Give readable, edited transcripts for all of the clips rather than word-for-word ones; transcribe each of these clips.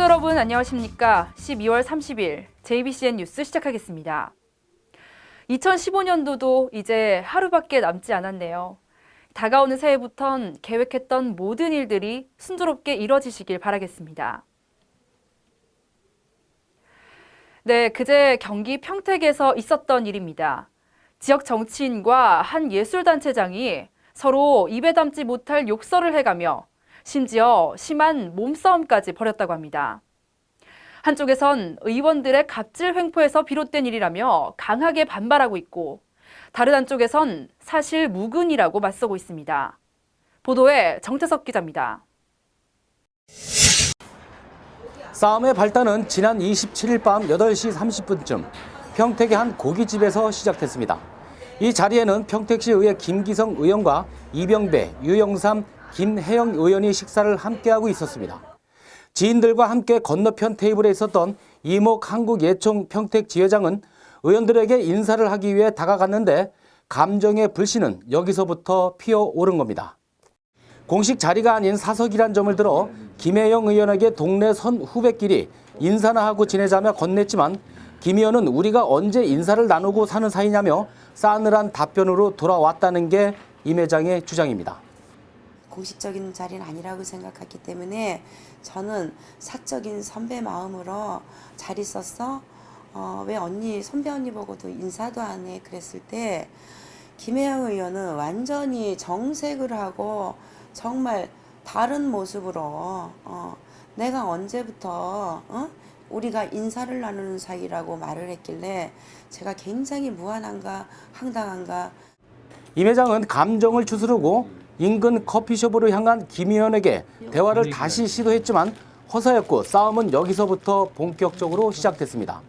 여러분 안녕하십니까? 12월 30일 JBCN 뉴스 시작하겠습니다. 2015년도도 이제 하루밖에 남지 않았네요. 다가오는 새해부턴 계획했던 모든 일들이 순조롭게 이뤄지시길 바라겠습니다. 네, 그제 경기 평택에서 있었던 일입니다. 지역 정치인과 한 예술단체장이 서로 입에 담지 못할 욕설을 해가며 심지어 심한 몸싸움까지 벌였다고 합니다. 한쪽에선 의원들의 갑질 횡포에서 비롯된 일이라며 강하게 반발하고 있고 다른 한쪽에선 사실 무근이라고 맞서고 있습니다. 보도에 정태석 기자입니다. 싸움의 발단은 지난 27일 밤 8시 30분쯤 평택의 한 고깃집에서 시작됐습니다. 이 자리에는 평택시의회 김기성 의원과 이병배, 유영삼, 김혜영 의원이 식사를 함께하고 있었습니다. 지인들과 함께 건너편 테이블에 있었던 이목 한국예총 평택 지회장은 의원들에게 인사를 하기 위해 다가갔는데 감정의 불씨는 여기서부터 피어오른 겁니다. 공식 자리가 아닌 사석이란 점을 들어 김혜영 의원에게 동네 선 후배끼리 인사나 하고 지내자며 건넸지만 김 의원은 우리가 언제 인사를 나누고 사는 사이냐며 싸늘한 답변으로 돌아왔다는 게 임 회장의 주장입니다. 공식적인 자리는 아니라고 생각했기 때문에 저는 사적인 선배 마음으로 잘 있었어? 왜 언니, 선배 언니 보고도 인사도 안 해? 그랬을 때 김혜영 의원은 완전히 정색을 하고 정말 다른 모습으로 내가 언제부터 우리가 인사를 나누는 사이라고 말을 했길래 제가 굉장히 무안한가 황당한가. 임 회장은 감정을 추스르고 인근 커피숍으로 향한 김 의원에게 대화를 다시 시도했지만 허사였고 싸움은 여기서부터 본격적으로 시작됐습니다.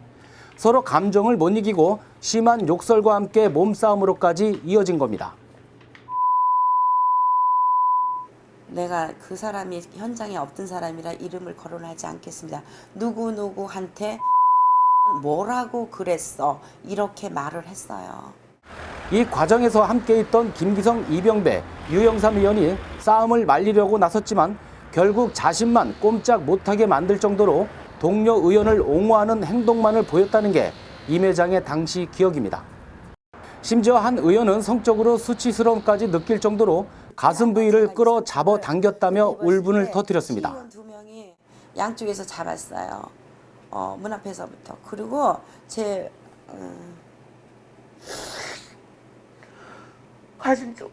서로 감정을 못 이기고 심한 욕설과 함께 몸싸움으로까지 이어진 겁니다. 내가 그 사람이 현장에 없던 사람이라 이름을 거론하지 않겠습니다. 누구누구한테 뭐라고 그랬어? 이렇게 말을 했어요. 이 과정에서 함께 있던 김기성, 이병배, 유영삼 의원이 싸움을 말리려고 나섰지만 결국 자신만 꼼짝 못하게 만들 정도로 동료 의원을 옹호하는 행동만을 보였다는 게 임 회장의 당시 기억입니다. 심지어 한 의원은 성적으로 수치스러움까지 느낄 정도로 가슴 부위를 끌어 잡아 당겼다며 울분을 터뜨렸습니다. 시의원 2명이 양쪽에서 잡았어요. 문 앞에서부터. 그리고 제 가슴 쪽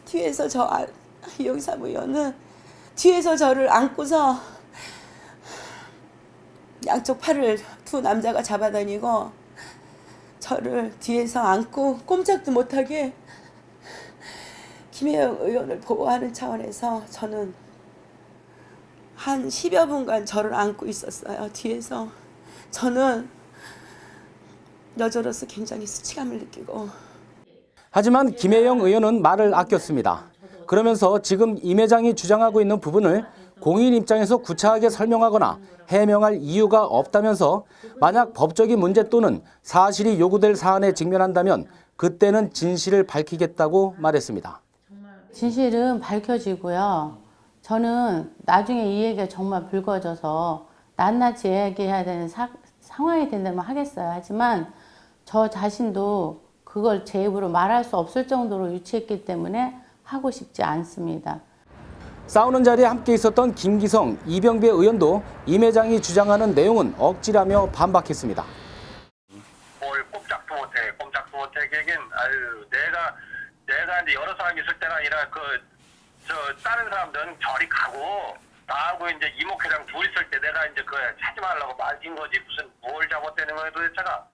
뒤에서 이영삼 의원은 뒤에서 저를 안고서 양쪽 팔을 두 남자가 잡아다니고 저를 뒤에서 안고 꼼짝도 못하게 김혜영 의원을 보호하는 차원에서 저는 한 10여 분간 저를 안고 있었어요. 뒤에서. 저는 여자로서 굉장히 수치감을 느끼고. 하지만 김혜영 의원은 말을 아꼈습니다. 그러면서 지금 임 회장이 주장하고 있는 부분을 공인 입장에서 구차하게 설명하거나 해명할 이유가 없다면서 만약 법적인 문제 또는 사실이 요구될 사안에 직면한다면 그때는 진실을 밝히겠다고 말했습니다. 진실은 밝혀지고요. 저는 나중에 이 얘기가 정말 불거져서 낱낱이 얘기해야 되는 상황이 된다면 하겠어요. 하지만 저 자신도 그걸 제 입으로 말할 수 없을 정도로 유치했기 때문에 하고 싶지 않습니다. 싸우는 자리에 함께 있었던 김기성, 이병배 의원도 임 회장이 주장하는 내용은 억지라며 반박했습니다. 뭘 꼼짝도 못해 걔긴 내가 이제 여러 사람이 있을 때가 아니라 다른 사람들은 저리 가고 나하고 이제 이목회장 둘 있을 때 내가 이제 하지 말라고 말린 거지 무슨 뭘 잘못되는 거야 도대체가.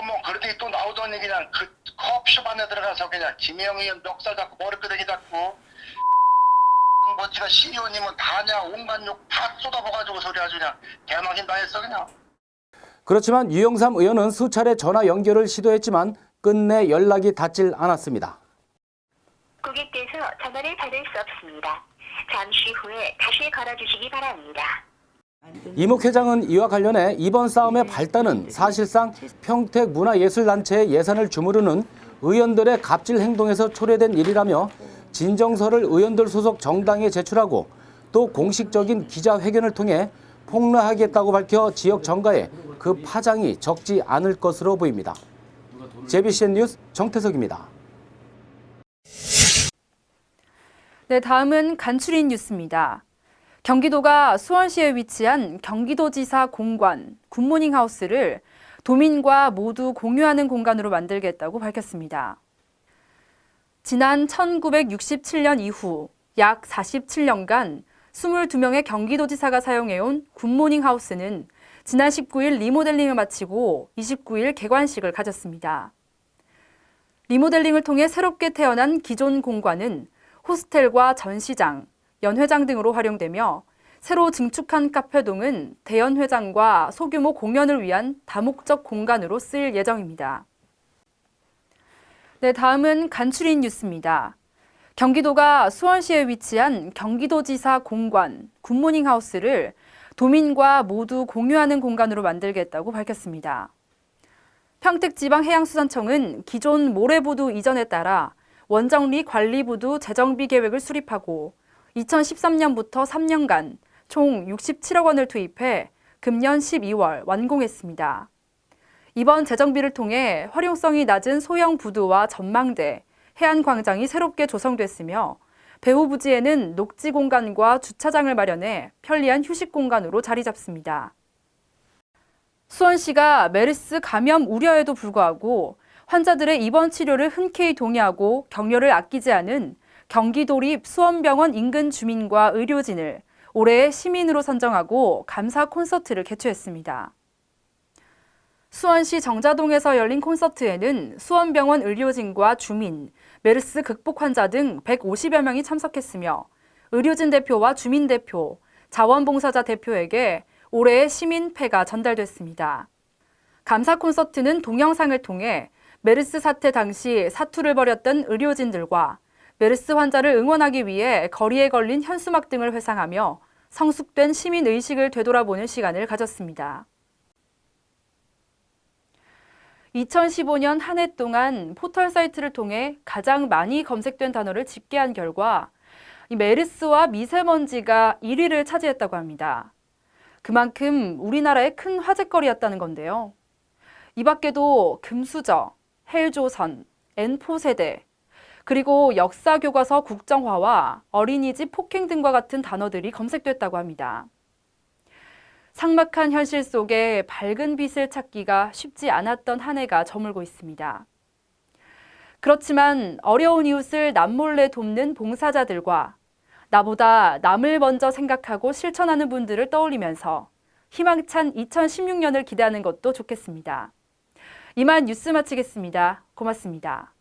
뭐 그렇게 또 나오더니 그냥 그 커피숍 안에 들어가서 그냥 김혜영 의원 멱살 잡고 머리끄댕이 잡고 뭐 지가 시의원이면 다냐 온갖 욕 다 쏟아부어가지고 소리 아주 그냥 개막인 다 했어 그냥. 그렇지만 유영삼 의원은 수차례 전화 연결을 시도했지만 끝내 연락이 닿질 않았습니다. 고객께서 전화를 받을 수 없습니다. 잠시 후에 다시 걸어주시기 바랍니다. 이목 회장은 이와 관련해 이번 싸움의 발단은 사실상 평택문화예술단체의 예산을 주무르는 의원들의 갑질 행동에서 초래된 일이라며 진정서를 의원들 소속 정당에 제출하고 또 공식적인 기자회견을 통해 폭로하겠다고 밝혀 지역 정가에 그 파장이 적지 않을 것으로 보입니다. JBCN 뉴스 정태석입니다. 네, 다음은 간추린 뉴스입니다. 경기도가 수원시에 위치한 경기도지사 공관, 굿모닝 하우스를 도민과 모두 공유하는 공간으로 만들겠다고 밝혔습니다. 지난 1967년 이후 약 47년간 22명의 경기도지사가 사용해온 굿모닝 하우스는 지난 19일 리모델링을 마치고 29일 개관식을 가졌습니다. 리모델링을 통해 새롭게 태어난 기존 공관은 호스텔과 전시장, 연회장 등으로 활용되며 새로 증축한 카페동은 대연회장과 소규모 공연을 위한 다목적 공간으로 쓰일 예정입니다. 네, 다음은 간추린 뉴스입니다. 경기도가 수원시에 위치한 경기도지사 공관, 굿모닝 하우스를 도민과 모두 공유하는 공간으로 만들겠다고 밝혔습니다. 평택지방해양수산청은 기존 모래부두 이전에 따라 원정리 관리부두 재정비 계획을 수립하고 2013년부터 3년간 총 67억 원을 투입해 금년 12월 완공했습니다. 이번 재정비를 통해 활용성이 낮은 소형 부두와 전망대, 해안광장이 새롭게 조성됐으며 배후 부지에는 녹지 공간과 주차장을 마련해 편리한 휴식 공간으로 자리 잡습니다. 수원시가 메르스 감염 우려에도 불구하고 환자들의 입원 치료를 흔쾌히 동의하고 격려를 아끼지 않은 경기도립 수원병원 인근 주민과 의료진을 올해의 시민으로 선정하고 감사 콘서트를 개최했습니다. 수원시 정자동에서 열린 콘서트에는 수원병원 의료진과 주민, 메르스 극복 환자 등 150여 명이 참석했으며 의료진 대표와 주민 대표, 자원봉사자 대표에게 올해의 시민패가 전달됐습니다. 감사 콘서트는 동영상을 통해 메르스 사태 당시 사투를 벌였던 의료진들과 메르스 환자를 응원하기 위해 거리에 걸린 현수막 등을 회상하며 성숙된 시민의식을 되돌아보는 시간을 가졌습니다. 2015년 한 해 동안 포털 사이트를 통해 가장 많이 검색된 단어를 집계한 결과 메르스와 미세먼지가 1위를 차지했다고 합니다. 그만큼 우리나라의 큰 화제거리였다는 건데요. 이 밖에도 금수저, 헬조선, N포세대, 그리고 역사교과서 국정화와 어린이집 폭행 등과 같은 단어들이 검색됐다고 합니다. 삭막한 현실 속에 밝은 빛을 찾기가 쉽지 않았던 한 해가 저물고 있습니다. 그렇지만 어려운 이웃을 남몰래 돕는 봉사자들과 나보다 남을 먼저 생각하고 실천하는 분들을 떠올리면서 희망찬 2016년을 기대하는 것도 좋겠습니다. 이만 뉴스 마치겠습니다. 고맙습니다.